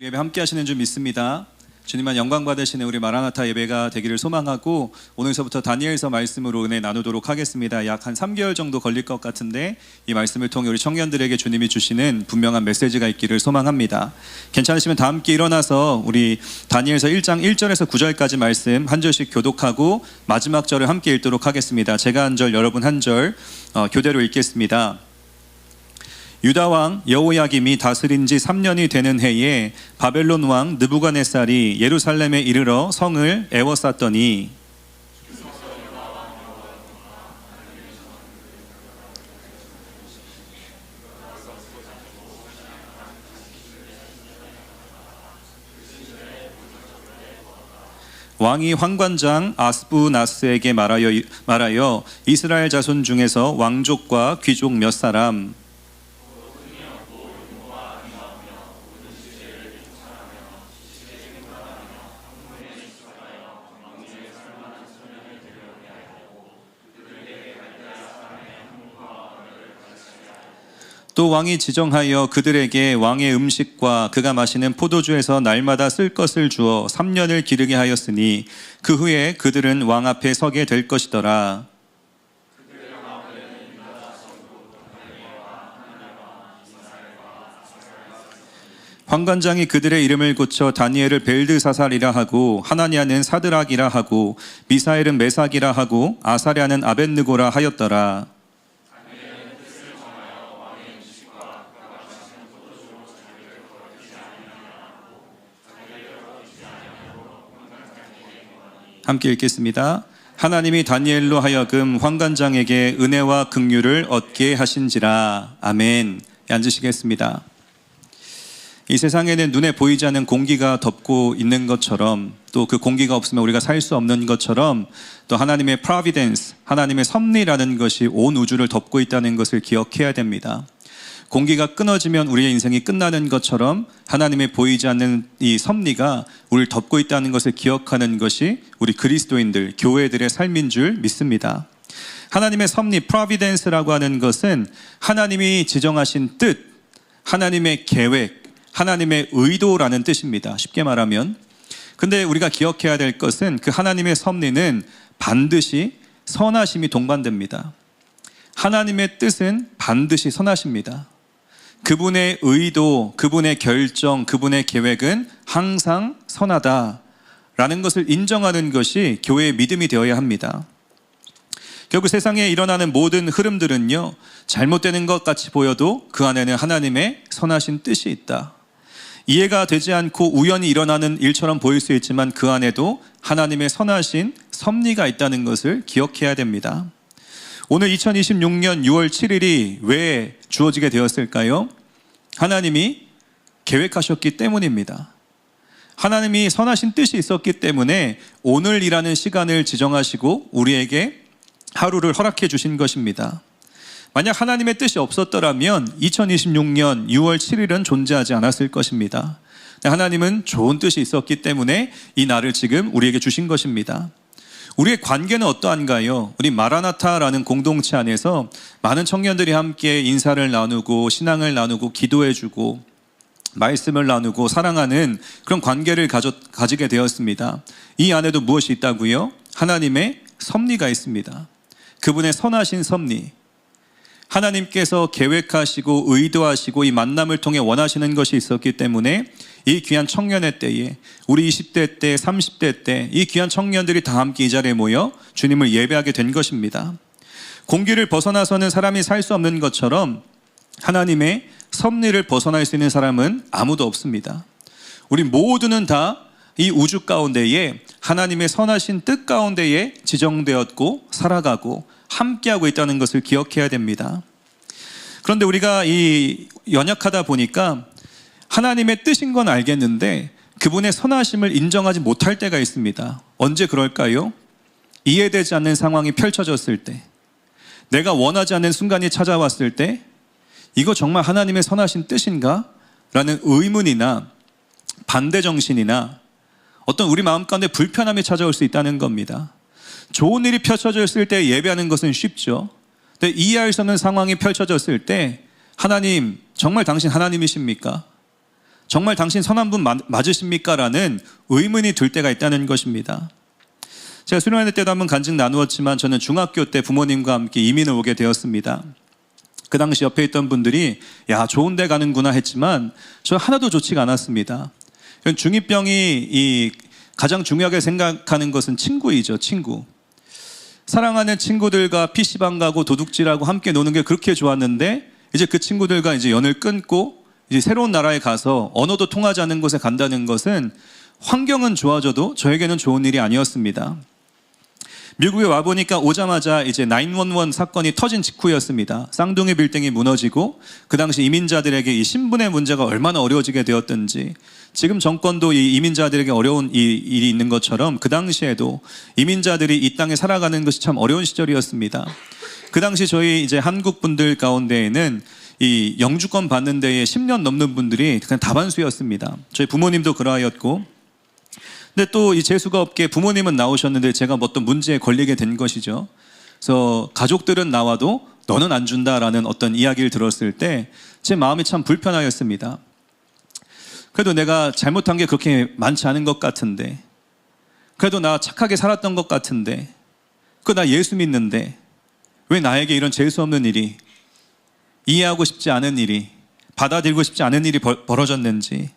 예배 함께 하시는 줄 믿습니다. 주님만 영광 받으시는 우리 마라나타 예배가 되기를 소망하고 오늘서부터 다니엘서 말씀으로 은혜 나누도록 하겠습니다. 약 한 3개월 정도 걸릴 것 같은데 이 말씀을 통해 우리 청년들에게 주님이 주시는 분명한 메시지가 있기를 소망합니다. 괜찮으시면 다 함께 일어나서 우리 다니엘서 1장 1절에서 9절까지 말씀 한 절씩 교독하고 마지막 절을 함께 읽도록 하겠습니다. 제가 한 절, 여러분 한 절 교대로 읽겠습니다. 유다 왕 여호야김이 다스린 지 3년이 되는 해에 바벨론 왕 느부갓네살이 예루살렘에 이르러 성을 에워쌌더니 왕이 환관장 아스부나스에게 말하여 이스라엘 자손 중에서 왕족과 귀족 몇 사람 또 왕이 지정하여 그들에게 왕의 음식과 그가 마시는 포도주에서 날마다 쓸 것을 주어 3년을 기르게 하였으니 그 후에 그들은 왕 앞에 서게 될 것이더라. 환관장이 그들의 이름을 고쳐 다니엘을 벨드사살이라 하고 하나냐는 사드락이라 하고 미사엘은 메삭이라 하고 아사랴는 아벳느고라 하였더라. 함께 읽겠습니다. 하나님이 다니엘로 하여금 환관장에게 은혜와 긍휼을 얻게 하신지라. 아멘. 앉으시겠습니다. 이 세상에는 눈에 보이지 않는 공기가 덮고 있는 것처럼 또 그 공기가 없으면 우리가 살 수 없는 것처럼 또 하나님의 providence, 하나님의 섭리라는 것이 온 우주를 덮고 있다는 것을 기억해야 됩니다. 공기가 끊어지면 우리의 인생이 끝나는 것처럼 하나님의 보이지 않는 이 섭리가 우리를 덮고 있다는 것을 기억하는 것이 우리 그리스도인들, 교회들의 삶인 줄 믿습니다. 하나님의 섭리, providence라고 하는 것은 하나님이 지정하신 뜻, 하나님의 계획, 하나님의 의도라는 뜻입니다. 쉽게 말하면. 근데 우리가 기억해야 될 것은 그 하나님의 섭리는 반드시 선하심이 동반됩니다. 하나님의 뜻은 반드시 선하십니다. 그분의 의도, 그분의 결정, 그분의 계획은 항상 선하다라는 것을 인정하는 것이 교회의 믿음이 되어야 합니다. 결국 세상에 일어나는 모든 흐름들은요, 잘못되는 것 같이 보여도 그 안에는 하나님의 선하신 뜻이 있다. 이해가 되지 않고 우연히 일어나는 일처럼 보일 수 있지만 그 안에도 하나님의 선하신 섭리가 있다는 것을 기억해야 됩니다. 오늘 2026년 6월 7일이 왜 주어지게 되었을까요? 하나님이 계획하셨기 때문입니다. 하나님이 선하신 뜻이 있었기 때문에 오늘이라는 시간을 지정하시고 우리에게 하루를 허락해 주신 것입니다. 만약 하나님의 뜻이 없었더라면 2026년 6월 7일은 존재하지 않았을 것입니다. 하나님은 좋은 뜻이 있었기 때문에 이 날을 지금 우리에게 주신 것입니다. 우리의 관계는 어떠한가요? 우리 마라나타라는 공동체 안에서 많은 청년들이 함께 인사를 나누고 신앙을 나누고 기도해주고 말씀을 나누고 사랑하는 그런 관계를 가지게 되었습니다. 이 안에도 무엇이 있다고요? 하나님의 섭리가 있습니다. 그분의 선하신 섭리. 하나님께서 계획하시고 의도하시고 이 만남을 통해 원하시는 것이 있었기 때문에 이 귀한 청년의 때에 우리 20대 때 30대 때 이 귀한 청년들이 다 함께 이 자리에 모여 주님을 예배하게 된 것입니다. 공기를 벗어나서는 사람이 살 수 없는 것처럼 하나님의 섭리를 벗어날 수 있는 사람은 아무도 없습니다. 우리 모두는 다 이 우주 가운데에 하나님의 선하신 뜻 가운데에 지정되었고 살아가고 함께하고 있다는 것을 기억해야 됩니다. 그런데 우리가 이 연약하다 보니까 하나님의 뜻인 건 알겠는데 그분의 선하심을 인정하지 못할 때가 있습니다. 언제 그럴까요? 이해되지 않는 상황이 펼쳐졌을 때, 내가 원하지 않는 순간이 찾아왔을 때 이거 정말 하나님의 선하신 뜻인가? 라는 의문이나 반대정신이나 어떤 우리 마음 가운데 불편함이 찾아올 수 있다는 겁니다. 좋은 일이 펼쳐졌을 때 예배하는 것은 쉽죠. 근데 이해할 수 없는 상황이 펼쳐졌을 때 하나님, 정말 당신 하나님이십니까? 정말 당신 선한 분 맞으십니까? 라는 의문이 들 때가 있다는 것입니다. 제가 수련회 때도 한번 간증 나누었지만 저는 중학교 때 부모님과 함께 이민을 오게 되었습니다. 그 당시 옆에 있던 분들이 야, 좋은 데 가는구나 했지만 저 하나도 좋지가 않았습니다. 중2병이 가장 중요하게 생각하는 것은 친구이죠. 친구. 사랑하는 친구들과 PC방 가고 도둑질하고 함께 노는 게 그렇게 좋았는데 이제 그 친구들과 이제 연을 끊고 이제 새로운 나라에 가서 언어도 통하지 않는 곳에 간다는 것은 환경은 좋아져도 저에게는 좋은 일이 아니었습니다. 미국에 와보니까 오자마자 이제 911 사건이 터진 직후였습니다. 쌍둥이 빌딩이 무너지고 그 당시 이민자들에게 이 신분의 문제가 얼마나 어려워지게 되었던지, 지금 정권도 이 이민자들에게 어려운 일이 있는 것처럼 그 당시에도 이민자들이 이 땅에 살아가는 것이 참 어려운 시절이었습니다. 그 당시 저희 이제 한국 분들 가운데에는 이 영주권 받는 데에 10년 넘는 분들이 그냥 다반수였습니다. 저희 부모님도 그러하였고, 근데 또 이 재수가 없게 부모님은 나오셨는데 제가 어떤 문제에 걸리게 된 것이죠. 그래서 가족들은 나와도 너는 안 준다라는 어떤 이야기를 들었을 때 제 마음이 참 불편하였습니다. 그래도 내가 잘못한 게 그렇게 많지 않은 것 같은데, 그래도 나 착하게 살았던 것 같은데, 나 예수 믿는데 왜 나에게 이런 재수 없는 일이, 이해하고 싶지 않은 일이, 받아들이고 싶지 않은 일이 벌어졌는지,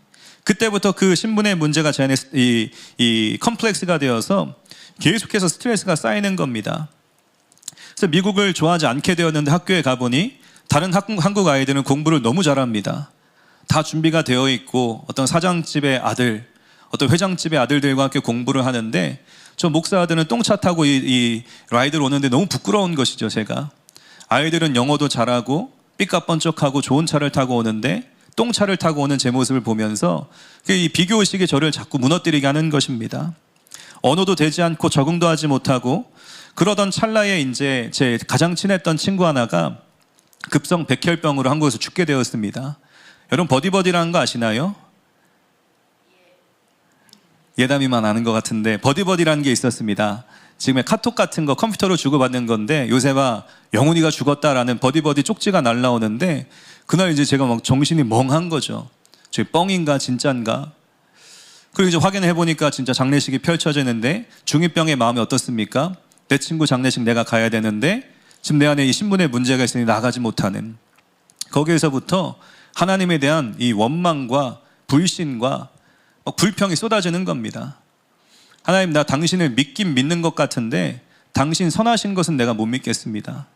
그때부터 그 신분의 문제가 제 안에 이 컴플렉스가 되어서 계속해서 스트레스가 쌓이는 겁니다. 그래서 미국을 좋아하지 않게 되었는데 학교에 가보니 다른 한국 아이들은 공부를 너무 잘합니다. 다 준비가 되어 있고 어떤 사장집의 아들, 어떤 회장집의 아들들과 함께 공부를 하는데 저 목사 아들은 똥차 타고 이 라이드를 오는데 너무 부끄러운 것이죠. 제가 아이들은 영어도 잘하고 삐까뻔쩍하고 좋은 차를 타고 오는데 똥차를 타고 오는 제 모습을 보면서 이 비교의식이 저를 자꾸 무너뜨리게 하는 것입니다. 언어도 되지 않고 적응도 하지 못하고 그러던 찰나에 이제 제 가장 친했던 친구 하나가 급성 백혈병으로 한국에서 죽게 되었습니다. 여러분 버디버디라는 거 아시나요? 예담이만 아는 것 같은데 버디버디라는 게 있었습니다. 지금의 카톡 같은 거 컴퓨터로 주고받는 건데 요새 막 영훈이가 죽었다라는 버디버디 쪽지가 날라오는데 그날 이제 제가 막 정신이 멍한 거죠. 저게 뻥인가 진짠가. 그리고 이제 확인해 보니까 진짜 장례식이 펼쳐지는데 중2병의 마음이 어떻습니까? 내 친구 장례식 내가 가야 되는데 지금 내 안에 이 신분의 문제가 있으니 나가지 못하는, 거기에서부터 하나님에 대한 이 원망과 불신과 불평이 쏟아지는 겁니다. 하나님, 나 당신을 믿긴 믿는 것 같은데 당신 선하신 것은 내가 못 믿겠습니다.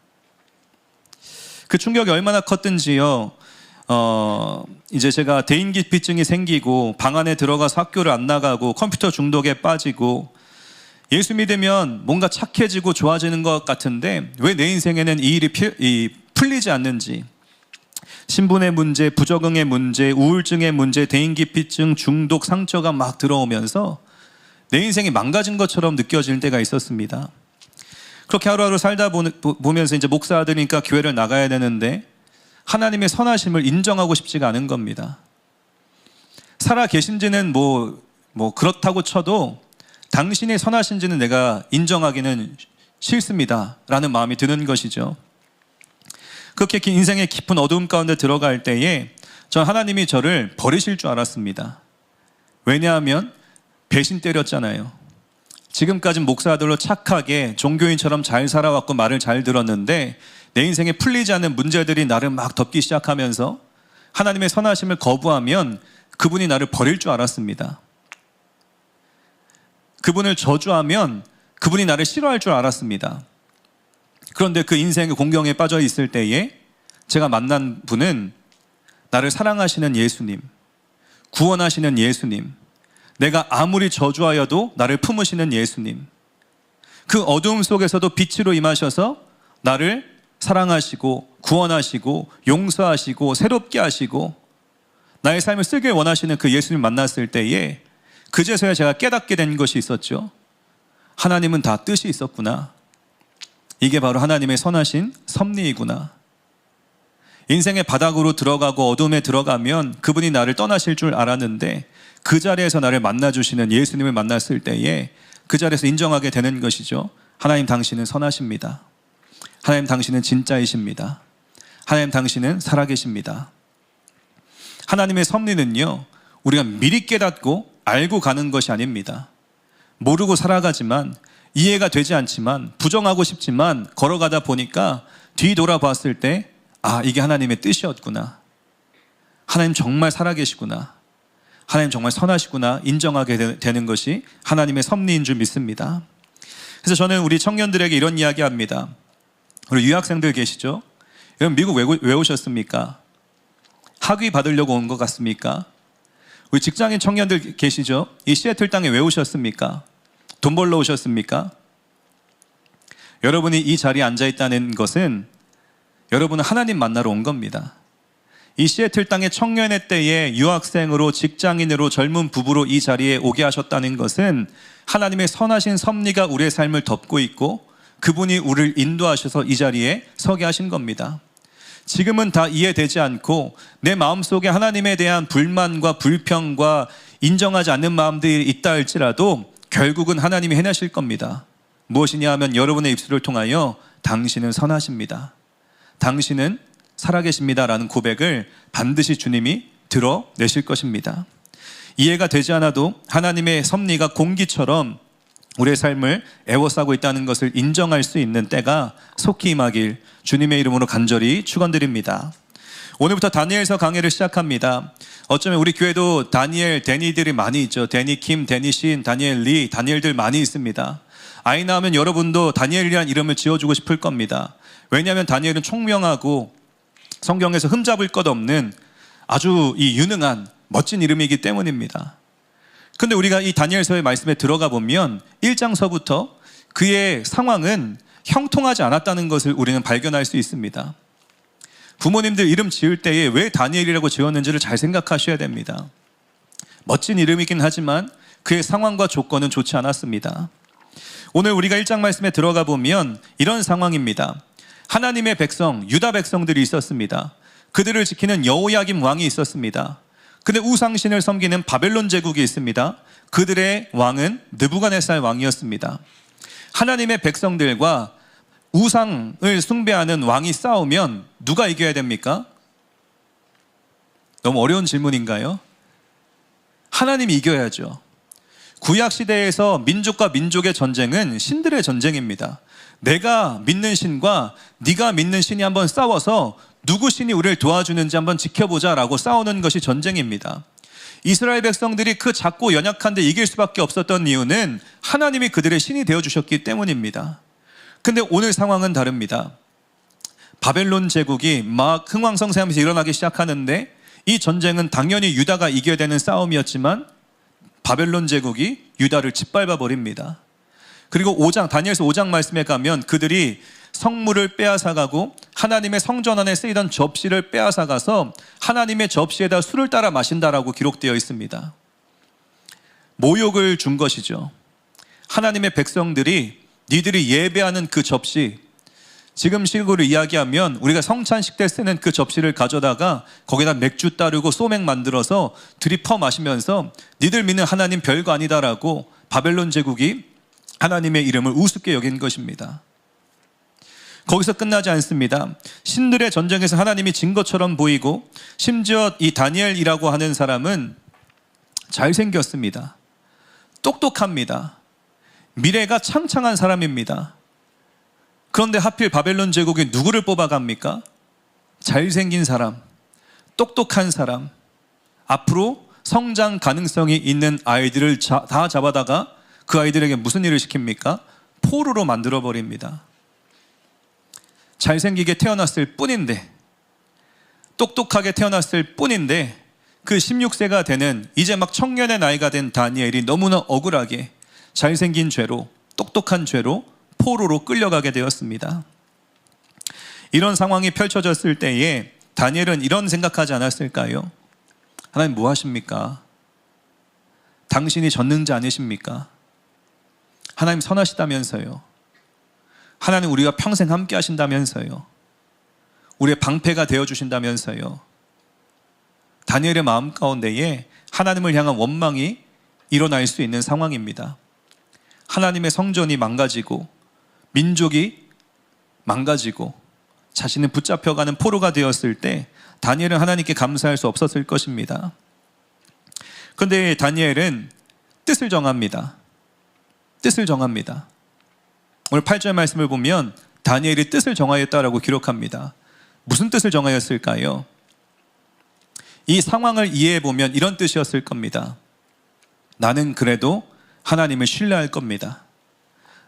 그 충격이 얼마나 컸든지요. 이제 제가 대인기피증이 생기고 방 안에 들어가서 학교를 안 나가고 컴퓨터 중독에 빠지고 예수 믿으면 뭔가 착해지고 좋아지는 것 같은데 왜 내 인생에는 이 일이 풀리지 않는지, 신분의 문제, 부적응의 문제, 우울증의 문제, 대인기피증, 중독, 상처가 막 들어오면서 내 인생이 망가진 것처럼 느껴질 때가 있었습니다. 그렇게 하루하루 살다 보면서 이제 목사들이니까 교회를 나가야 되는데 하나님의 선하심을 인정하고 싶지가 않은 겁니다. 살아 계신지는 뭐 그렇다고 쳐도 당신이 선하신지는 내가 인정하기는 싫습니다 라는 마음이 드는 것이죠. 그렇게 인생의 깊은 어두움 가운데 들어갈 때에 전 하나님이 저를 버리실 줄 알았습니다. 왜냐하면 배신 때렸잖아요. 지금까지 목사들로 착하게 종교인처럼 잘 살아왔고 말을 잘 들었는데 내 인생에 풀리지 않는 문제들이 나를 막 덮기 시작하면서 하나님의 선하심을 거부하면 그분이 나를 버릴 줄 알았습니다. 그분을 저주하면 그분이 나를 싫어할 줄 알았습니다. 그런데 그 인생의 공경에 빠져 있을 때에 제가 만난 분은 나를 사랑하시는 예수님, 구원하시는 예수님, 내가 아무리 저주하여도 나를 품으시는 예수님, 그 어두움 속에서도 빛으로 임하셔서 나를 사랑하시고 구원하시고 용서하시고 새롭게 하시고 나의 삶을 쓰길 원하시는 그 예수님 만났을 때에 그제서야 제가 깨닫게 된 것이 있었죠. 하나님은 다 뜻이 있었구나. 이게 바로 하나님의 선하신 섭리이구나. 인생의 바닥으로 들어가고 어둠에 들어가면 그분이 나를 떠나실 줄 알았는데 그 자리에서 나를 만나주시는 예수님을 만났을 때에 그 자리에서 인정하게 되는 것이죠. 하나님 당신은 선하십니다. 하나님 당신은 진짜이십니다. 하나님 당신은 살아계십니다. 하나님의 섭리는요, 우리가 미리 깨닫고 알고 가는 것이 아닙니다. 모르고 살아가지만, 이해가 되지 않지만, 부정하고 싶지만 걸어가다 보니까 뒤돌아봤을 때 이게 하나님의 뜻이었구나, 하나님 정말 살아계시구나, 하나님 정말 선하시구나 인정하게 되는 것이 하나님의 섭리인 줄 믿습니다. 그래서 저는 우리 청년들에게 이런 이야기 합니다. 우리 유학생들 계시죠? 여러분, 미국 왜 오셨습니까? 학위 받으려고 온 것 같습니까? 우리 직장인 청년들 계시죠? 이 시애틀 땅에 왜 오셨습니까? 돈 벌러 오셨습니까? 여러분이 이 자리에 앉아있다는 것은 여러분은 하나님 만나러 온 겁니다. 이 시애틀 땅의 청년의 때에 유학생으로, 직장인으로, 젊은 부부로 이 자리에 오게 하셨다는 것은 하나님의 선하신 섭리가 우리의 삶을 덮고 있고 그분이 우리를 인도하셔서 이 자리에 서게 하신 겁니다. 지금은 다 이해되지 않고 내 마음속에 하나님에 대한 불만과 불평과 인정하지 않는 마음들이 있다 할지라도 결국은 하나님이 해내실 겁니다. 무엇이냐 하면 여러분의 입술을 통하여 당신은 선하십니다, 당신은 살아계십니다 라는 고백을 반드시 주님이 들어내실 것입니다. 이해가 되지 않아도 하나님의 섭리가 공기처럼 우리의 삶을 에워싸고 있다는 것을 인정할 수 있는 때가 속히 임하길 주님의 이름으로 간절히 축원드립니다. 오늘부터 다니엘서 강해를 시작합니다. 어쩌면 우리 교회도 다니엘, 데니들이 많이 있죠. 데니 킴, 데니 신, 다니엘 리, 다니엘들 많이 있습니다. 아이 낳으면 여러분도 다니엘이라는 이름을 지어주고 싶을 겁니다. 왜냐하면 다니엘은 총명하고 성경에서 흠잡을 것 없는 아주 유능한 멋진 이름이기 때문입니다. 근데 우리가 이 다니엘서의 말씀에 들어가 보면 1장서부터 그의 상황은 형통하지 않았다는 것을 우리는 발견할 수 있습니다. 부모님들 이름 지을 때에 왜 다니엘이라고 지었는지를 잘 생각하셔야 됩니다. 멋진 이름이긴 하지만 그의 상황과 조건은 좋지 않았습니다. 오늘 우리가 1장 말씀에 들어가 보면 이런 상황입니다. 하나님의 백성, 유다 백성들이 있었습니다. 그들을 지키는 여호야김 왕이 있었습니다. 근데 우상신을 섬기는 바벨론 제국이 있습니다. 그들의 왕은 느부갓네살 왕이었습니다. 하나님의 백성들과 우상을 숭배하는 왕이 싸우면 누가 이겨야 됩니까? 너무 어려운 질문인가요? 하나님이 이겨야죠. 구약시대에서 민족과 민족의 전쟁은 신들의 전쟁입니다. 내가 믿는 신과 네가 믿는 신이 한번 싸워서 누구 신이 우리를 도와주는지 한번 지켜보자 라고 싸우는 것이 전쟁입니다. 이스라엘 백성들이 그 작고 연약한데 이길 수밖에 없었던 이유는 하나님이 그들의 신이 되어주셨기 때문입니다. 근데 오늘 상황은 다릅니다. 바벨론 제국이 막 흥왕성쇠하면서 일어나기 시작하는데 이 전쟁은 당연히 유다가 이겨야 되는 싸움이었지만 바벨론 제국이 유다를 짓밟아 버립니다. 그리고 다니엘서 5장 말씀에 가면 그들이 성물을 빼앗아가고 하나님의 성전 안에 쓰이던 접시를 빼앗아가서 하나님의 접시에다 술을 따라 마신다라고 기록되어 있습니다. 모욕을 준 것이죠. 하나님의 백성들이 니들이 예배하는 그 접시, 지금식으로 이야기하면 우리가 성찬식 때 쓰는 그 접시를 가져다가 거기다 맥주 따르고 소맥 만들어서 들이퍼 마시면서 니들 믿는 하나님 별거 아니다라고 바벨론 제국이 하나님의 이름을 우습게 여긴 것입니다. 거기서 끝나지 않습니다. 신들의 전쟁에서 하나님이 진 것처럼 보이고 심지어 이 다니엘이라고 하는 사람은 잘생겼습니다. 똑똑합니다. 미래가 창창한 사람입니다. 그런데 하필 바벨론 제국이 누구를 뽑아갑니까? 잘생긴 사람, 똑똑한 사람, 앞으로 성장 가능성이 있는 아이들을 다 잡아다가 그 아이들에게 무슨 일을 시킵니까? 포로로 만들어버립니다. 잘생기게 태어났을 뿐인데, 똑똑하게 태어났을 뿐인데 그 16세가 되는 이제 막 청년의 나이가 된 다니엘이 너무나 억울하게 잘생긴 죄로, 똑똑한 죄로 포로로 끌려가게 되었습니다. 이런 상황이 펼쳐졌을 때에 다니엘은 이런 생각하지 않았을까요? 하나님 뭐 하십니까? 당신이 전능자 아니십니까? 하나님 선하시다면서요. 하나님 우리가 평생 함께 하신다면서요. 우리의 방패가 되어주신다면서요. 다니엘의 마음 가운데에 하나님을 향한 원망이 일어날 수 있는 상황입니다. 하나님의 성전이 망가지고 민족이 망가지고 자신은 붙잡혀가는 포로가 되었을 때 다니엘은 하나님께 감사할 수 없었을 것입니다. 그런데 다니엘은 뜻을 정합니다. 뜻을 정합니다. 오늘 8절 말씀을 보면 다니엘이 뜻을 정하였다라고 기록합니다. 무슨 뜻을 정하였을까요? 이 상황을 이해해 보면 이런 뜻이었을 겁니다. 나는 그래도 하나님을 신뢰할 겁니다.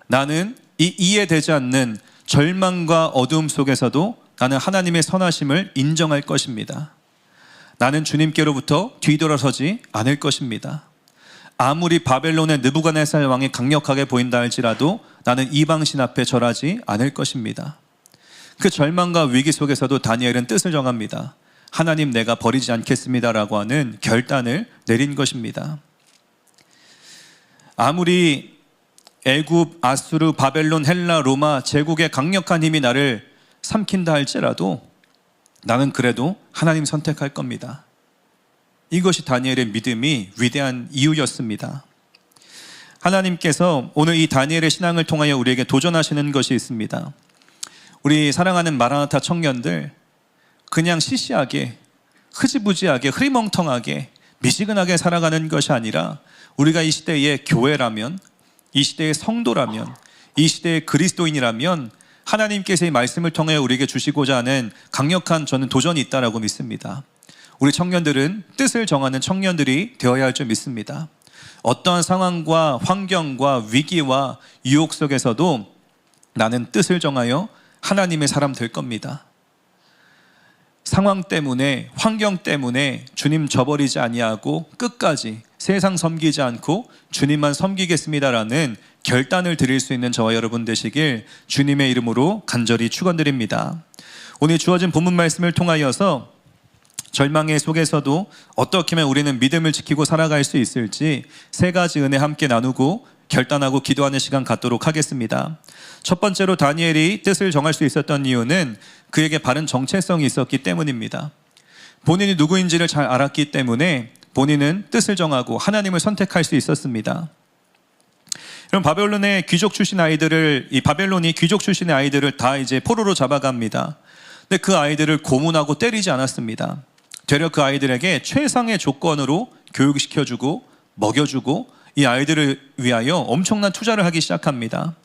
나는 이 이해되지 않는 절망과 어두움 속에서도 나는 하나님의 선하심을 인정할 것입니다. 나는 주님께로부터 뒤돌아서지 않을 것입니다. 아무리 바벨론의 느부갓네살 왕이 강력하게 보인다 할지라도 나는 이방신 앞에 절하지 않을 것입니다. 그 절망과 위기 속에서도 다니엘은 뜻을 정합니다. 하나님, 내가 버리지 않겠습니다라고 하는 결단을 내린 것입니다. 아무리 애굽, 아수르, 바벨론, 헬라, 로마 제국의 강력한 힘이 나를 삼킨다 할지라도 나는 그래도 하나님 선택할 겁니다. 이것이 다니엘의 믿음이 위대한 이유였습니다. 하나님께서 오늘 이 다니엘의 신앙을 통하여 우리에게 도전하시는 것이 있습니다. 우리 사랑하는 마라나타 청년들, 그냥 시시하게, 흐지부지하게, 흐리멍텅하게, 미지근하게 살아가는 것이 아니라 우리가 이 시대의 교회라면, 이 시대의 성도라면, 이 시대의 그리스도인이라면 하나님께서 이 말씀을 통해 우리에게 주시고자 하는 강력한 저는 도전이 있다라고 믿습니다. 우리 청년들은 뜻을 정하는 청년들이 되어야 할 줄 믿습니다. 어떠한 상황과 환경과 위기와 유혹 속에서도 나는 뜻을 정하여 하나님의 사람 될 겁니다. 상황 때문에, 환경 때문에 주님 저버리지 아니하고 끝까지 세상 섬기지 않고 주님만 섬기겠습니다라는 결단을 드릴 수 있는 저와 여러분 되시길 주님의 이름으로 간절히 축원드립니다. 오늘 주어진 본문 말씀을 통하여서 절망의 속에서도 어떻게 하면 우리는 믿음을 지키고 살아갈 수 있을지 세 가지 은혜 함께 나누고 결단하고 기도하는 시간 갖도록 하겠습니다. 첫 번째로 다니엘이 뜻을 정할 수 있었던 이유는 그에게 바른 정체성이 있었기 때문입니다. 본인이 누구인지를 잘 알았기 때문에 본인은 뜻을 정하고 하나님을 선택할 수 있었습니다. 그럼 바벨론의 귀족 출신 아이들을, 이 바벨론이 귀족 출신의 아이들을 다 이제 포로로 잡아갑니다. 근데 그 아이들을 고문하고 때리지 않았습니다. 되려 그 아이들에게 최상의 조건으로 교육시켜주고 먹여주고 이 아이들을 위하여 엄청난 투자를 하기 시작합니다.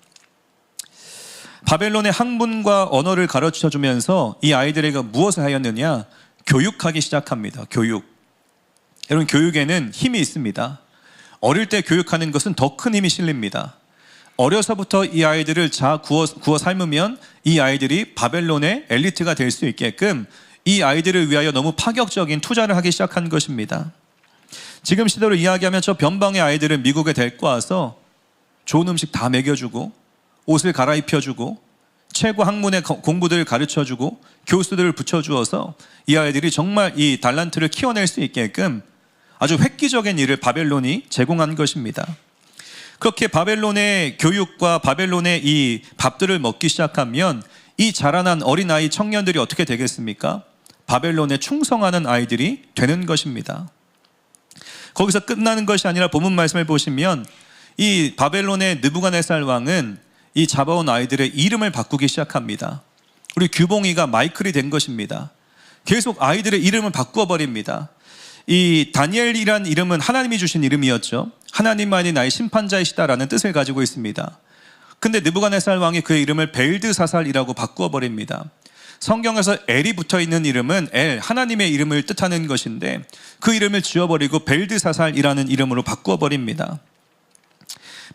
바벨론의 학문과 언어를 가르쳐주면서 이 아이들에게 무엇을 하였느냐? 교육하기 시작합니다. 교육. 여러분, 교육에는 힘이 있습니다. 어릴 때 교육하는 것은 더 큰 힘이 실립니다. 어려서부터 이 아이들을 구워 삶으면 이 아이들이 바벨론의 엘리트가 될 수 있게끔 이 아이들을 위하여 너무 파격적인 투자를 하기 시작한 것입니다. 지금 시대로 이야기하면 저 변방의 아이들을 미국에 데리고 와서 좋은 음식 다 먹여주고 옷을 갈아입혀주고 최고 학문의 공부들을 가르쳐주고 교수들을 붙여주어서 이 아이들이 정말 이 달란트를 키워낼 수 있게끔 아주 획기적인 일을 바벨론이 제공한 것입니다. 그렇게 바벨론의 교육과 바벨론의 이 밥들을 먹기 시작하면 이 자라난 어린아이 청년들이 어떻게 되겠습니까? 바벨론에 충성하는 아이들이 되는 것입니다. 거기서 끝나는 것이 아니라 본문 말씀을 보시면 이 바벨론의 느부갓네살 왕은 이 잡아온 아이들의 이름을 바꾸기 시작합니다. 우리 규봉이가 마이클이 된 것입니다. 계속 아이들의 이름을 바꾸어 버립니다. 이 다니엘이란 이름은 하나님이 주신 이름이었죠. 하나님만이 나의 심판자이시다라는 뜻을 가지고 있습니다. 근데 느부갓네살 왕이 그의 이름을 벨드사살이라고 바꾸어 버립니다. 성경에서 엘이 붙어 있는 이름은 엘, 하나님의 이름을 뜻하는 것인데 그 이름을 지워버리고 벨드사살이라는 이름으로 바꾸어 버립니다.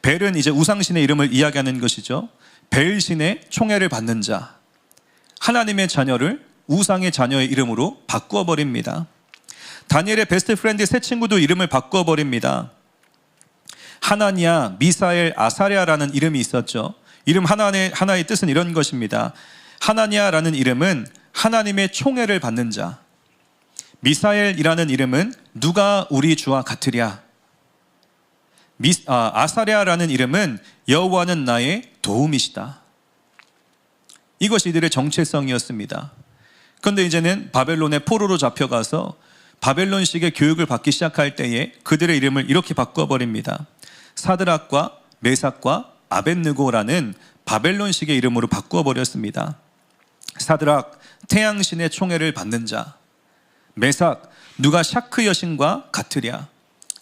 벨은 이제 우상신의 이름을 이야기하는 것이죠. 벨신의 총애를 받는 자, 하나님의 자녀를 우상의 자녀의 이름으로 바꾸어 버립니다. 다니엘의 베스트 프렌드 세 친구도 이름을 바꾸어 버립니다. 하나니아, 미사엘, 아사랴라는 이름이 있었죠. 이름 하나의 뜻은 이런 것입니다. 하나니아라는 이름은 하나님의 총애를 받는 자, 미사엘이라는 이름은 누가 우리 주와 같으랴, 아사랴라는 이름은 여호와는 나의 도움이시다. 이것이 이들의 정체성이었습니다. 그런데 이제는 바벨론의 포로로 잡혀가서 바벨론식의 교육을 받기 시작할 때에 그들의 이름을 이렇게 바꿔버립니다. 사드락과 메삭과 아벳느고라는 바벨론식의 이름으로 바꾸어버렸습니다. 사드락, 태양신의 총애를 받는 자. 메삭, 누가 샤크 여신과 같으랴.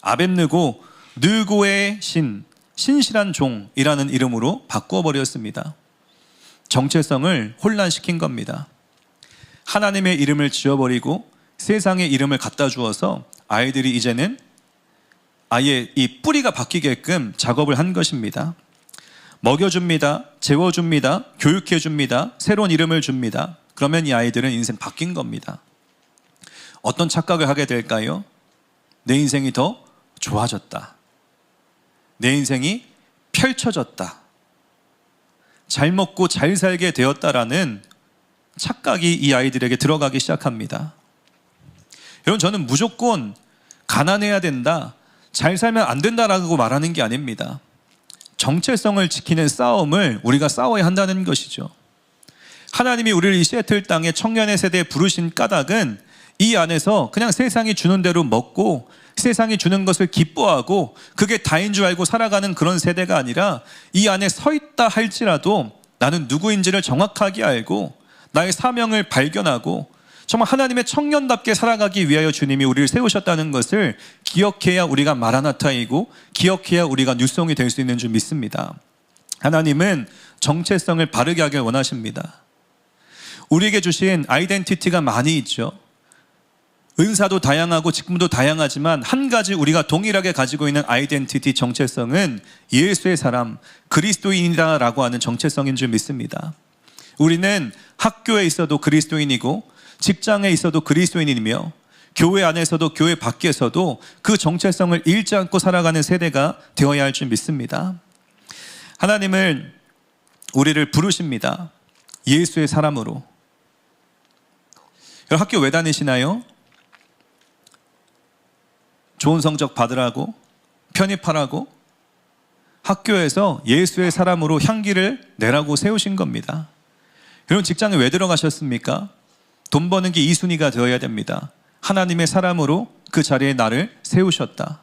아벳느고 느고의 신실한 종이라는 이름으로 바꾸어 버렸습니다. 정체성을 혼란시킨 겁니다. 하나님의 이름을 지어버리고 세상의 이름을 갖다 주어서 아이들이 이제는 아예 이 뿌리가 바뀌게끔 작업을 한 것입니다. 먹여줍니다. 재워줍니다. 교육해줍니다. 새로운 이름을 줍니다. 그러면 이 아이들은 인생 바뀐 겁니다. 어떤 착각을 하게 될까요? 내 인생이 더 좋아졌다. 내 인생이 펼쳐졌다. 잘 먹고 잘 살게 되었다라는 착각이 이 아이들에게 들어가기 시작합니다. 여러분, 저는 무조건 가난해야 된다, 잘 살면 안 된다라고 말하는 게 아닙니다. 정체성을 지키는 싸움을 우리가 싸워야 한다는 것이죠. 하나님이 우리를 이 시애틀 땅의 청년의 세대에 부르신 까닭은 이 안에서 그냥 세상이 주는 대로 먹고 세상이 주는 것을 기뻐하고 그게 다인 줄 알고 살아가는 그런 세대가 아니라 이 안에 서 있다 할지라도 나는 누구인지를 정확하게 알고 나의 사명을 발견하고 정말 하나님의 청년답게 살아가기 위하여 주님이 우리를 세우셨다는 것을 기억해야 우리가 마라나타이고 기억해야 우리가 뉴송이 될 수 있는 줄 믿습니다. 하나님은 정체성을 바르게 하길 원하십니다. 우리에게 주신 아이덴티티가 많이 있죠. 은사도 다양하고 직분도 다양하지만 한 가지 우리가 동일하게 가지고 있는 아이덴티티 정체성은 예수의 사람, 그리스도인이다라고 하는 정체성인 줄 믿습니다. 우리는 학교에 있어도 그리스도인이고 직장에 있어도 그리스도인이며 교회 안에서도 교회 밖에서도 그 정체성을 잃지 않고 살아가는 세대가 되어야 할 줄 믿습니다. 하나님은 우리를 부르십니다. 예수의 사람으로. 여러분, 학교 왜 다니시나요? 좋은 성적 받으라고, 편입하라고, 학교에서 예수의 사람으로 향기를 내라고 세우신 겁니다. 여러분, 직장에 왜 들어가셨습니까? 돈 버는 게 2순위가 되어야 됩니다. 하나님의 사람으로 그 자리에 나를 세우셨다.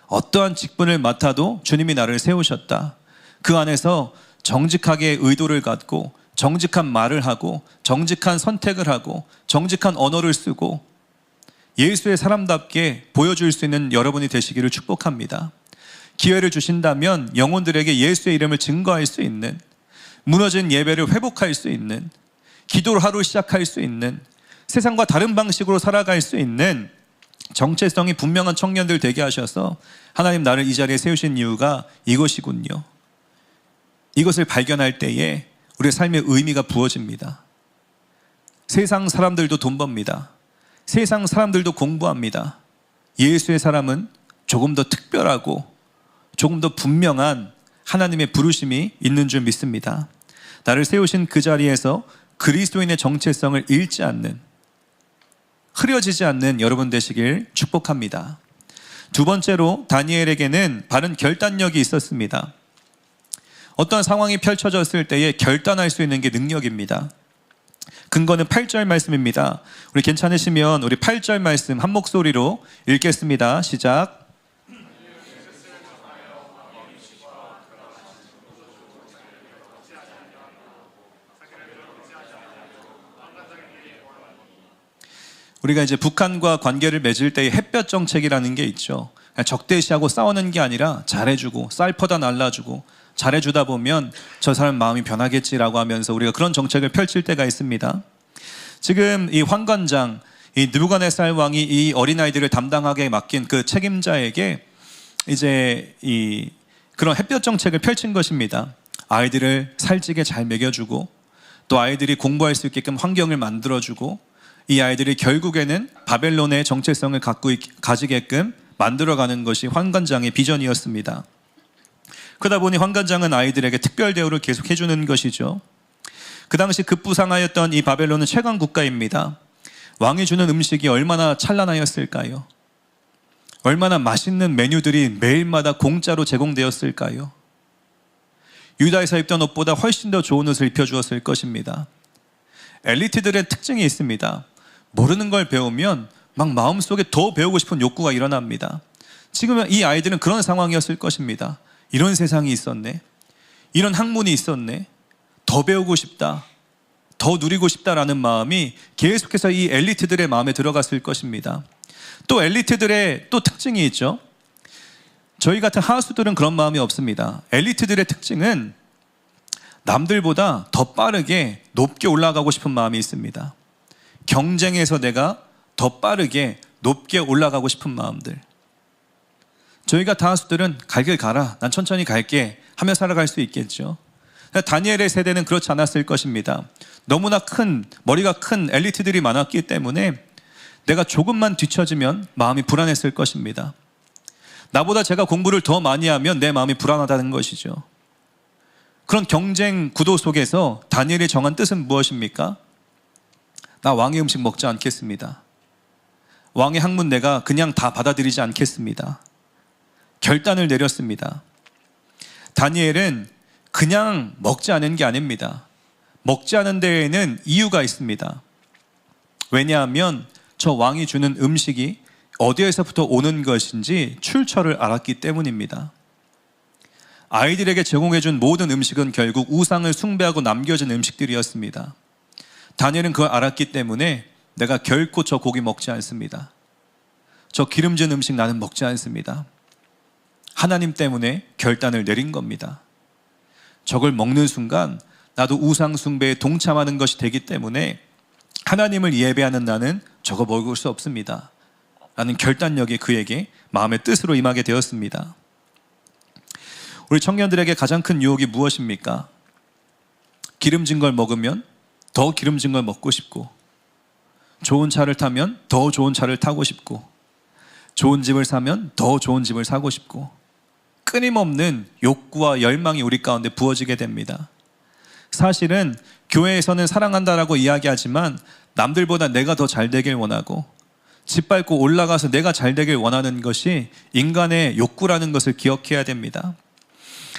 어떠한 직분을 맡아도 주님이 나를 세우셨다. 그 안에서 정직하게 의도를 갖고 정직한 말을 하고 정직한 선택을 하고 정직한 언어를 쓰고 예수의 사람답게 보여줄 수 있는 여러분이 되시기를 축복합니다. 기회를 주신다면 영혼들에게 예수의 이름을 증거할 수 있는, 무너진 예배를 회복할 수 있는, 기도를 하루 시작할 수 있는, 세상과 다른 방식으로 살아갈 수 있는 정체성이 분명한 청년들 되게 하셔서 하나님 나를 이 자리에 세우신 이유가 이것이군요. 이것을 발견할 때에 우리의 삶의 의미가 부어집니다. 세상 사람들도 돈 법니다. 세상 사람들도 공부합니다. 예수의 사람은 조금 더 특별하고 조금 더 분명한 하나님의 부르심이 있는 줄 믿습니다. 나를 세우신 그 자리에서 그리스도인의 정체성을 잃지 않는, 흐려지지 않는 여러분 되시길 축복합니다. 두 번째로 다니엘에게는 바른 결단력이 있었습니다. 어떤 상황이 펼쳐졌을 때에 결단할 수 있는 게 능력입니다. 근거는 8절 말씀입니다. 우리 괜찮으시면 우리 8절 말씀 한 목소리로 읽겠습니다. 시작. 우리가 이제 북한과 관계를 맺을 때의 햇볕 정책이라는 게 있죠. 적대시하고 싸우는 게 아니라 잘해주고 쌀 퍼다 날라주고 잘해주다 보면 저 사람 마음이 변하겠지라고 하면서 우리가 그런 정책을 펼칠 때가 있습니다. 지금 이 환관장, 이 느부갓네살 왕이 이 어린아이들을 담당하게 맡긴 그 책임자에게 이제 이 그런 햇볕 정책을 펼친 것입니다. 아이들을 살찌게 잘 먹여주고 또 아이들이 공부할 수 있게끔 환경을 만들어주고 이 아이들이 결국에는 바벨론의 정체성을 가지게끔 만들어가는 것이 환관장의 비전이었습니다. 그러다 보니 환관장은 아이들에게 특별 대우를 계속 해주는 것이죠. 그 당시 급부상하였던 이 바벨론은 최강 국가입니다. 왕이 주는 음식이 얼마나 찬란하였을까요? 얼마나 맛있는 메뉴들이 매일마다 공짜로 제공되었을까요? 유다에서 입던 옷보다 훨씬 더 좋은 옷을 입혀주었을 것입니다. 엘리트들의 특징이 있습니다. 모르는 걸 배우면 막 마음속에 더 배우고 싶은 욕구가 일어납니다. 지금 이 아이들은 그런 상황이었을 것입니다. 이런 세상이 있었네, 이런 학문이 있었네, 더 배우고 싶다, 더 누리고 싶다라는 마음이 계속해서 이 엘리트들의 마음에 들어갔을 것입니다. 또 엘리트들의 또 특징이 있죠. 저희 같은 하수들은 그런 마음이 없습니다. 엘리트들의 특징은 남들보다 더 빠르게 높게 올라가고 싶은 마음이 있습니다. 경쟁에서 내가 더 빠르게 높게 올라가고 싶은 마음들. 저희 같은 하수들은 갈 길 가라, 난 천천히 갈게 하며 살아갈 수 있겠죠. 다니엘의 세대는 그렇지 않았을 것입니다. 너무나 머리가 큰 엘리트들이 많았기 때문에 내가 조금만 뒤처지면 마음이 불안했을 것입니다. 나보다 제가 공부를 더 많이 하면 내 마음이 불안하다는 것이죠. 그런 경쟁 구도 속에서 다니엘이 정한 뜻은 무엇입니까? 나 왕의 음식 먹지 않겠습니다. 왕의 학문 내가 그냥 다 받아들이지 않겠습니다. 결단을 내렸습니다. 다니엘은 그냥 먹지 않은 게 아닙니다. 먹지 않은 데에는 이유가 있습니다. 왜냐하면 저 왕이 주는 음식이 어디에서부터 오는 것인지 출처를 알았기 때문입니다. 아이들에게 제공해준 모든 음식은 결국 우상을 숭배하고 남겨진 음식들이었습니다. 다니엘은 그걸 알았기 때문에 내가 결코 저 고기 먹지 않습니다. 저 기름진 음식 나는 먹지 않습니다. 하나님 때문에 결단을 내린 겁니다. 저걸 먹는 순간 나도 우상 숭배에 동참하는 것이 되기 때문에 하나님을 예배하는 나는 저거 먹을 수 없습니다. 라는 결단력이 그에게 마음의 뜻으로 임하게 되었습니다. 우리 청년들에게 가장 큰 유혹이 무엇입니까? 기름진 걸 먹으면 더 기름진 걸 먹고 싶고, 좋은 차를 타면 더 좋은 차를 타고 싶고, 좋은 집을 사면 더 좋은 집을 사고 싶고, 끊임없는 욕구와 열망이 우리 가운데 부어지게 됩니다. 사실은 교회에서는 사랑한다라고 이야기하지만 남들보다 내가 더 잘 되길 원하고 집 밟고 올라가서 내가 잘 되길 원하는 것이 인간의 욕구라는 것을 기억해야 됩니다.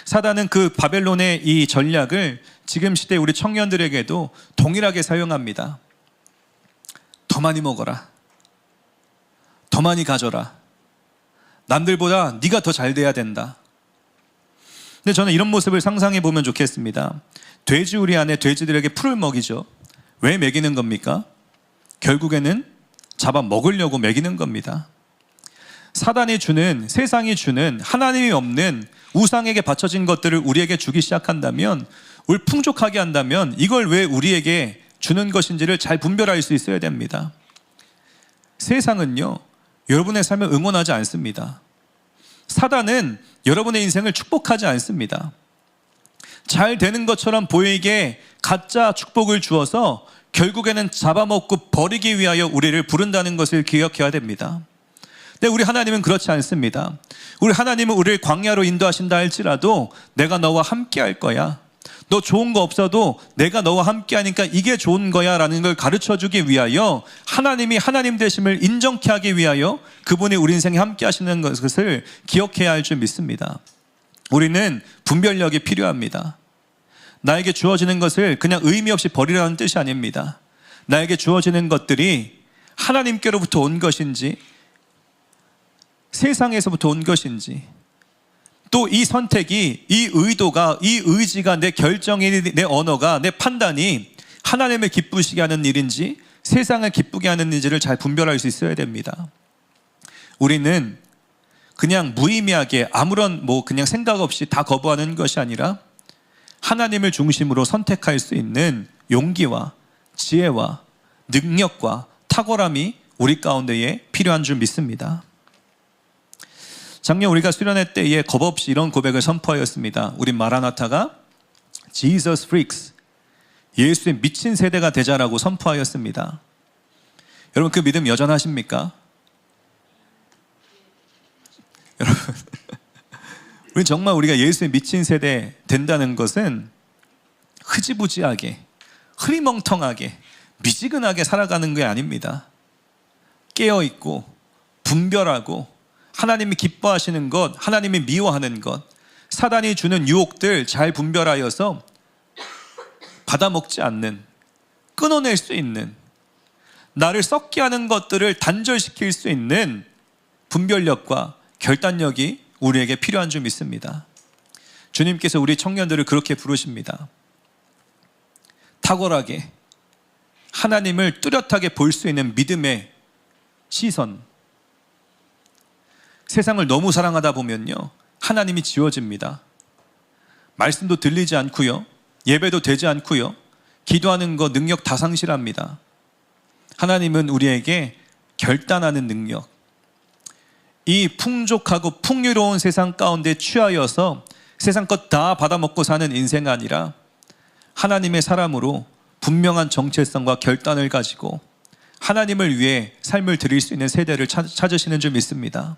사단은 그 바벨론의 이 전략을 지금 시대 우리 청년들에게도 동일하게 사용합니다. 더 많이 먹어라, 더 많이 가져라, 남들보다 네가 더 잘 돼야 된다. 근데 저는 이런 모습을 상상해 보면 좋겠습니다. 돼지우리 안에 돼지들에게 풀을 먹이죠. 왜 먹이는 겁니까? 결국에는 잡아 먹으려고 먹이는 겁니다. 사단이 주는, 세상이 주는 하나님이 없는 우상에게 바쳐진 것들을 우리에게 주기 시작한다면, 우리 풍족하게 한다면 이걸 왜 우리에게 주는 것인지를 잘 분별할 수 있어야 됩니다. 세상은요, 여러분의 삶을 응원하지 않습니다. 사단은 여러분의 인생을 축복하지 않습니다. 잘 되는 것처럼 보이게 가짜 축복을 주어서 결국에는 잡아먹고 버리기 위하여 우리를 부른다는 것을 기억해야 됩니다. 근데 우리 하나님은 그렇지 않습니다. 우리 하나님은 우리를 광야로 인도하신다 할지라도 내가 너와 함께 할 거야, 너 좋은 거 없어도 내가 너와 함께 하니까 이게 좋은 거야 라는 걸 가르쳐주기 위하여, 하나님이 하나님 되심을 인정케 하기 위하여 그분이 우리 인생에 함께 하시는 것을 기억해야 할 줄 믿습니다. 우리는 분별력이 필요합니다. 나에게 주어지는 것을 그냥 의미 없이 버리라는 뜻이 아닙니다. 나에게 주어지는 것들이 하나님께로부터 온 것인지 세상에서부터 온 것인지, 또 이 선택이, 이 의도가, 이 의지가, 내 결정이, 내 언어가, 내 판단이 하나님을 기쁘시게 하는 일인지 세상을 기쁘게 하는 일인지를 잘 분별할 수 있어야 됩니다. 우리는 그냥 무의미하게 아무런 그냥 생각 없이 다 거부하는 것이 아니라 하나님을 중심으로 선택할 수 있는 용기와 지혜와 능력과 탁월함이 우리 가운데에 필요한 줄 믿습니다. 작년 우리가 수련회 때에 겁없이 이런 고백을 선포하였습니다. 우리 마라나타가 Jesus Freaks, 예수의 미친 세대가 되자라고 선포하였습니다. 여러분, 그 믿음 여전하십니까? 여러분, 우리 정말 우리가 예수의 미친 세대 된다는 것은 흐지부지하게, 흐리멍텅하게, 미지근하게 살아가는 게 아닙니다. 깨어있고 분별하고 하나님이 기뻐하시는 것, 하나님이 미워하는 것, 사단이 주는 유혹들 잘 분별하여서 받아먹지 않는, 끊어낼 수 있는, 나를 썩게 하는 것들을 단절시킬 수 있는 분별력과 결단력이 우리에게 필요한 줄 믿습니다. 주님께서 우리 청년들을 그렇게 부르십니다. 탁월하게 하나님을 뚜렷하게 볼 수 있는 믿음의 시선. 세상을 너무 사랑하다 보면요, 하나님이 지워집니다. 말씀도 들리지 않고요, 예배도 되지 않고요, 기도하는 거 능력 다 상실합니다. 하나님은 우리에게 결단하는 능력, 이 풍족하고 풍요로운 세상 가운데 취하여서 세상 것 다 받아먹고 사는 인생 아니라 하나님의 사람으로 분명한 정체성과 결단을 가지고 하나님을 위해 삶을 드릴 수 있는 세대를 찾으시는 줄 믿습니다.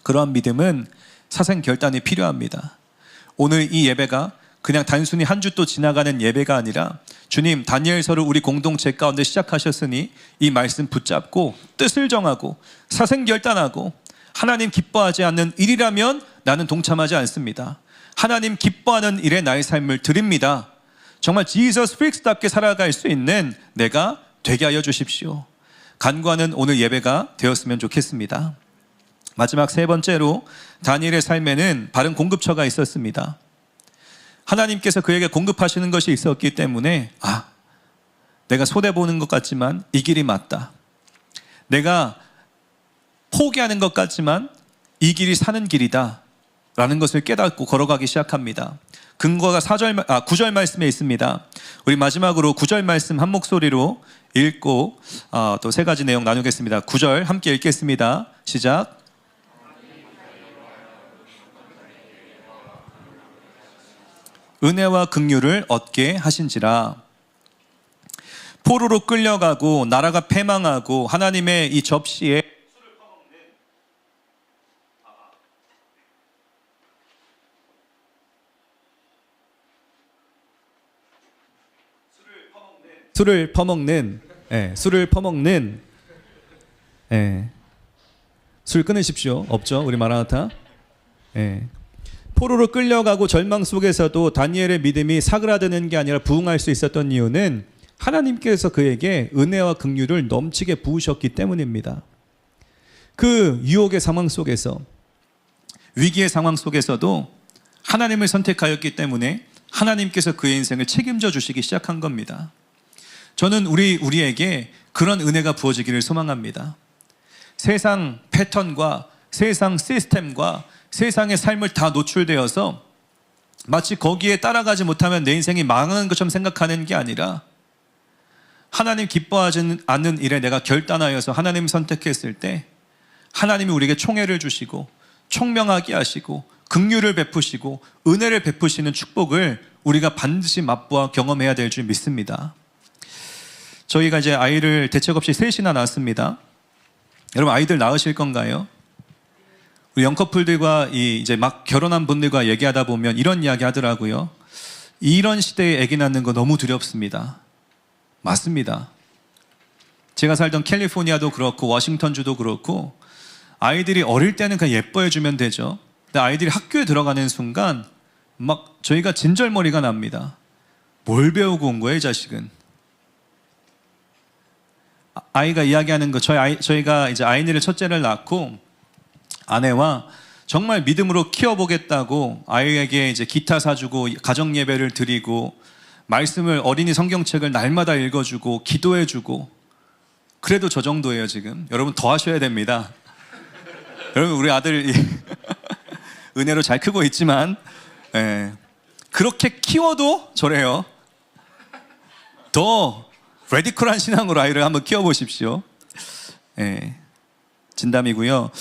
그러한 믿음은 사생 결단이 필요합니다. 오늘 이 예배가 그냥 단순히 한 주 또 지나가는 예배가 아니라 주님, 다니엘서를 우리 공동체 가운데 시작하셨으니 이 말씀 붙잡고 뜻을 정하고 사생 결단하고 하나님 기뻐하지 않는 일이라면 나는 동참하지 않습니다. 하나님 기뻐하는 일에 나의 삶을 드립니다. 정말 지저스 프릭스답게 살아갈 수 있는 내가 되게 하여 주십시오. 간구하는 오늘 예배가 되었으면 좋겠습니다. 마지막 세 번째로 다니엘의 삶에는 바른 공급처가 있었습니다. 하나님께서 그에게 공급하시는 것이 있었기 때문에 내가 손해보는 것 같지만 이 길이 맞다. 내가 포기하는 것 같지만 이 길이 사는 길이다 라는 것을 깨닫고 걸어가기 시작합니다. 근거가 9절 말씀에 있습니다. 우리 마지막으로 9절 말씀 한 목소리로 읽고 또 세 가지 내용 나누겠습니다. 9절 함께 읽겠습니다. 시작. 은혜와 긍휼을 얻게 하신지라. 포로로 끌려가고 나라가 패망하고 하나님의 이 접시에 술을 퍼먹는 술 끊으십시오. 없죠? 우리 마라나타. 포로로 끌려가고 절망 속에서도 다니엘의 믿음이 사그라드는 게 아니라 부흥할 수 있었던 이유는 하나님께서 그에게 은혜와 긍휼을 넘치게 부으셨기 때문입니다. 그 유혹의 상황 속에서, 위기의 상황 속에서도 하나님을 선택하였기 때문에 하나님께서 그의 인생을 책임져 주시기 시작한 겁니다. 저는 우리에게 그런 은혜가 부어지기를 소망합니다. 세상 패턴과 세상 시스템과 세상의 삶을 다 노출되어서 마치 거기에 따라가지 못하면 내 인생이 망하는 것처럼 생각하는 게 아니라 하나님 기뻐하지 않는 일에 내가 결단하여서 하나님 선택했을 때 하나님이 우리에게 총애를 주시고 총명하게 하시고 긍휼을 베푸시고 은혜를 베푸시는 축복을 우리가 반드시 맛보아 경험해야 될 줄 믿습니다. 저희가 이제 아이를 대책 없이 셋이나 낳았습니다. 여러분, 아이들 낳으실 건가요? 우리 영커플들과 이제 막 결혼한 분들과 얘기하다 보면 이런 이야기 하더라고요. 이런 시대에 아기 낳는 거 너무 두렵습니다. 맞습니다. 제가 살던 캘리포니아도 그렇고 워싱턴주도 그렇고 아이들이 어릴 때는 그냥 예뻐해 주면 되죠. 근데 아이들이 학교에 들어가는 순간 막 저희가 진절머리가 납니다. 뭘 배우고 온 거예요, 이 자식은? 아이가 이야기하는 거, 저희가 이제 아이들의 첫째를 낳고 아내와 정말 믿음으로 키워보겠다고 아이에게 이제 기타 사주고 가정 예배를 드리고 말씀을 어린이 성경책을 날마다 읽어주고 기도해주고 그래도 저 정도예요 지금. 여러분 더 하셔야 됩니다. 여러분 우리 아들 은혜로 잘 크고 있지만 그렇게 키워도 저래요. 더 레디컬한 신앙으로 아이를 한번 키워보십시오. 진담이고요.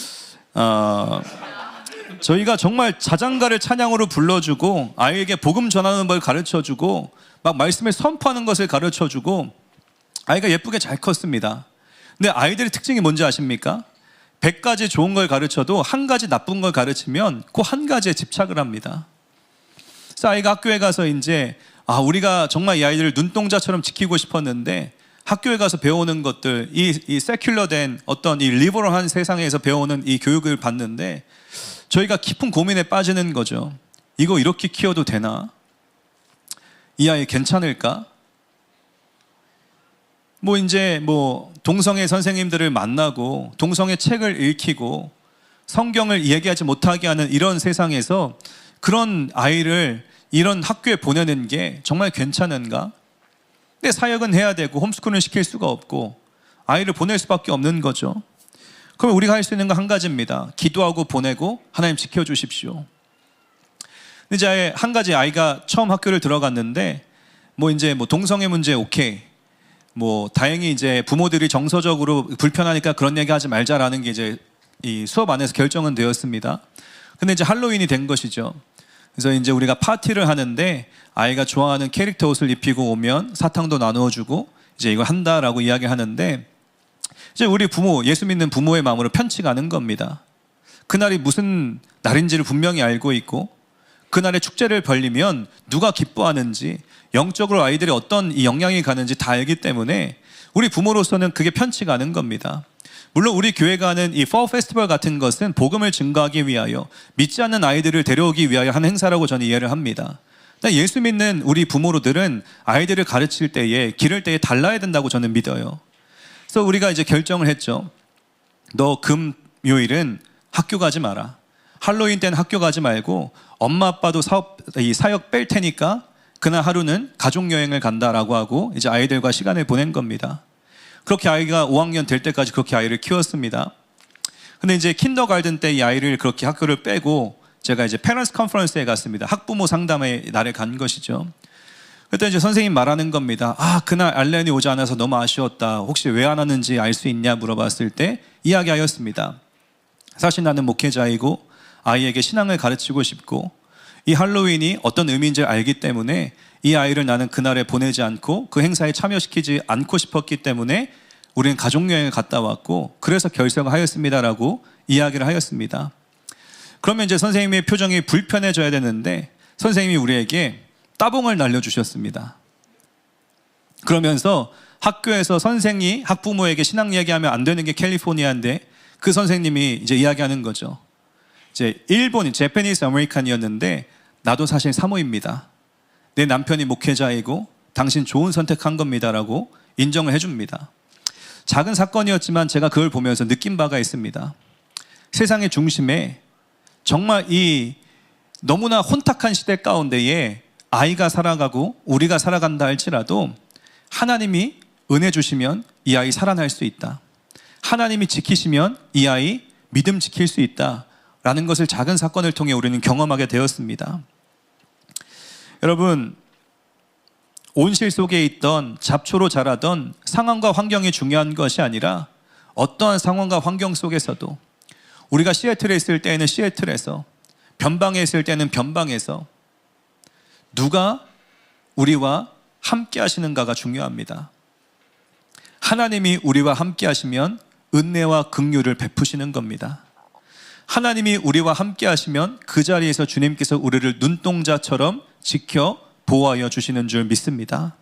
저희가 정말 자장가를 찬양으로 불러주고 아이에게 복음 전하는 걸 가르쳐주고 막 말씀을 선포하는 것을 가르쳐주고 아이가 예쁘게 잘 컸습니다. 근데 아이들의 특징이 뭔지 아십니까? 100가지 좋은 걸 가르쳐도 한 가지 나쁜 걸 가르치면 그 한 가지에 집착을 합니다. 그래서 아이가 학교에 가서 이제 우리가 정말 이 아이들을 눈동자처럼 지키고 싶었는데 학교에 가서 배우는 것들, 이 세큘러된 어떤 이 리버럴한 세상에서 배우는 이 교육을 받는데 저희가 깊은 고민에 빠지는 거죠. 이거 이렇게 키워도 되나? 이 아이 괜찮을까? 이제 동성애 선생님들을 만나고 동성애 책을 읽히고 성경을 얘기하지 못하게 하는 이런 세상에서 그런 아이를 이런 학교에 보내는 게 정말 괜찮은가? 근데 사역은 해야 되고 홈스쿨은 시킬 수가 없고 아이를 보낼 수밖에 없는 거죠. 그러면 우리가 할 수 있는 건 한 가지입니다. 기도하고 보내고 하나님 지켜주십시오. 근데 이제 한 가지, 아이가 처음 학교를 들어갔는데 이제 동성애 문제 오케이, 다행히 이제 부모들이 정서적으로 불편하니까 그런 얘기 하지 말자라는 게 이제 이 수업 안에서 결정은 되었습니다. 근데 이제 할로윈이 된 것이죠. 그래서 이제 우리가 파티를 하는데 아이가 좋아하는 캐릭터 옷을 입히고 오면 사탕도 나누어 주고 이제 이걸 한다라고 이야기하는데, 이제 우리 부모, 예수 믿는 부모의 마음으로 편치 않은 겁니다. 그날이 무슨 날인지를 분명히 알고 있고, 그날의 축제를 벌리면 누가 기뻐하는지, 영적으로 아이들이 어떤 이 영향이 가는지 다 알기 때문에 우리 부모로서는 그게 편치가 않은 겁니다. 물론 우리 교회가 하는 이 fall 페스티벌 같은 것은 복음을 증거하기 위하여, 믿지 않는 아이들을 데려오기 위하여 하는 행사라고 저는 이해를 합니다. 예수 믿는 우리 부모로들은 아이들을 가르칠 때에, 기를 때에 달라야 된다고 저는 믿어요. 그래서 우리가 이제 결정을 했죠. 너 금요일은 학교 가지 마라. 할로윈 때는 학교 가지 말고 엄마 아빠도 사역 뺄 테니까 그날 하루는 가족여행을 간다라고 하고 이제 아이들과 시간을 보낸 겁니다. 그렇게 아이가 5학년 될 때까지 그렇게 아이를 키웠습니다. 근데 이제 킨더가든 때 이 아이를 그렇게 학교를 빼고 제가 이제 페런스 컨퍼런스에 갔습니다. 학부모 상담의 날에 간 것이죠. 그때 이제 선생님 말하는 겁니다. 그날 알렌이 오지 않아서 너무 아쉬웠다. 혹시 왜 안 왔는지 알 수 있냐 물어봤을 때 이야기하였습니다. 사실 나는 목회자이고 아이에게 신앙을 가르치고 싶고 이 할로윈이 어떤 의미인지 알기 때문에 이 아이를 나는 그날에 보내지 않고 그 행사에 참여시키지 않고 싶었기 때문에 우리는 가족여행을 갔다 왔고 그래서 결정하였습니다라고 이야기를 하였습니다. 그러면 이제 선생님의 표정이 불편해져야 되는데 선생님이 우리에게 따봉을 날려주셨습니다. 그러면서 학교에서 선생이 학부모에게 신앙 이야기하면 안 되는 게 캘리포니아인데 그 선생님이 이제 이야기하는 거죠. 이제 일본인, 제페니스 아메리칸이었는데 나도 사실 사모입니다. 내 남편이 목회자이고 당신 좋은 선택한 겁니다라고 인정을 해줍니다. 작은 사건이었지만 제가 그걸 보면서 느낀 바가 있습니다. 세상의 중심에 정말 이 너무나 혼탁한 시대 가운데에 아이가 살아가고 우리가 살아간다 할지라도 하나님이 은혜 주시면 이 아이 살아날 수 있다. 하나님이 지키시면 이 아이 믿음 지킬 수 있다. 라는 것을 작은 사건을 통해 우리는 경험하게 되었습니다. 여러분, 온실 속에 있던 잡초로 자라던 상황과 환경이 중요한 것이 아니라 어떠한 상황과 환경 속에서도 우리가 시애틀에 있을 때에는 시애틀에서, 변방에 있을 때는 변방에서 누가 우리와 함께 하시는가가 중요합니다. 하나님이 우리와 함께 하시면 은혜와 긍휼을 베푸시는 겁니다. 하나님이 우리와 함께 하시면 그 자리에서 주님께서 우리를 눈동자처럼 지켜 보호하여 주시는 줄 믿습니다.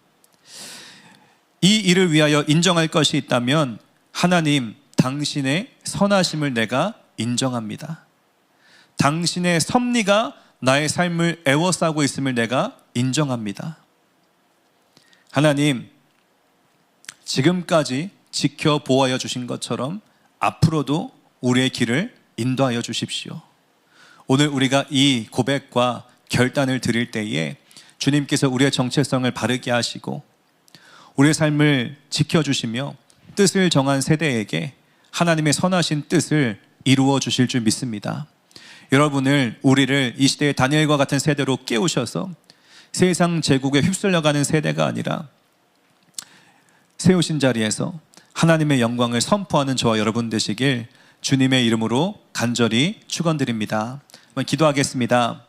이 일을 위하여 인정할 것이 있다면 하나님, 당신의 선하심을 내가 인정합니다. 당신의 섭리가 나의 삶을 애워싸고 있음을 내가 인정합니다. 하나님, 지금까지 지켜 보호하여 주신 것처럼 앞으로도 우리의 길을 인도하여 주십시오. 오늘 우리가 이 고백과 결단을 드릴 때에 주님께서 우리의 정체성을 바르게 하시고 우리의 삶을 지켜주시며 뜻을 정한 세대에게 하나님의 선하신 뜻을 이루어 주실 줄 믿습니다. 여러분을, 우리를 이 시대의 다니엘과 같은 세대로 깨우셔서 세상 제국에 휩쓸려가는 세대가 아니라 세우신 자리에서 하나님의 영광을 선포하는 저와 여러분 되시길 주님의 이름으로 간절히 축원드립니다. 기도하겠습니다.